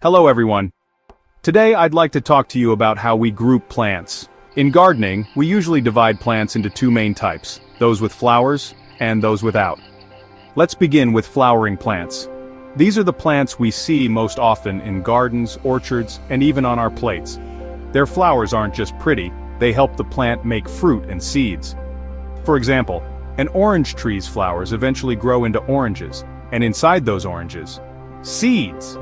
Hello everyone. Today I'd like to talk to you about how we group plants. In gardening, we usually divide plants into two main types, those with flowers and those without. Let's begin with flowering plants. These are the plants we see most often in gardens, orchards, and even on our plates. Their flowers aren't just pretty, they help the plant make fruit and seeds. For example, an orange tree's flowers eventually grow into oranges, and inside those oranges, seeds.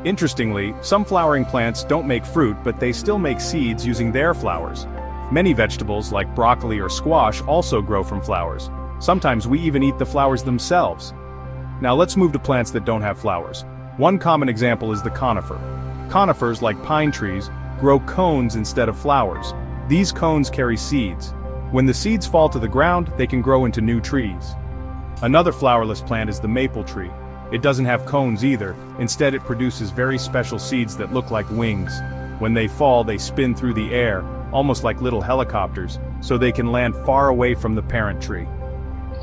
Interestingly, some flowering plants don't make fruit, but they still make seeds using their flowers. Many vegetables, like broccoli or squash, also grow from flowers. Sometimes we even eat the flowers themselves. Now let's move to plants that don't have flowers. One common example is the conifer. Conifers, like pine trees, grow cones instead of flowers. These cones carry seeds. When the seeds fall to the ground, they can grow into new trees. Another flowerless plant is the maple tree. It doesn't have cones either, instead it produces very special seeds that look like wings. When they fall, they spin through the air, almost like little helicopters, so they can land far away from the parent tree.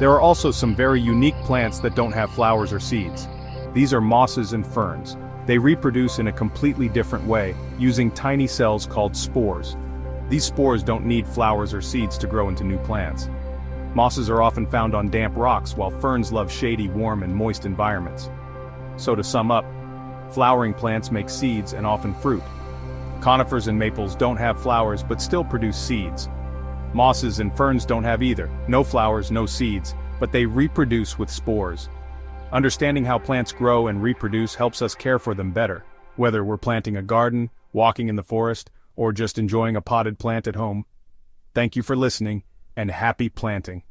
There are also some very unique plants that don't have flowers or seeds. These are mosses and ferns. They reproduce in a completely different way, using tiny cells called spores. These spores don't need flowers or seeds to grow into new plants. Mosses are often found on damp rocks, while ferns love shady, warm, and moist environments. So to sum up, flowering plants make seeds and often fruit. Conifers and maples don't have flowers but still produce seeds. Mosses and ferns don't have either, no flowers, no seeds, but they reproduce with spores. Understanding how plants grow and reproduce helps us care for them better, whether we're planting a garden, walking in the forest, or just enjoying a potted plant at home. Thank you for listening, and happy planting.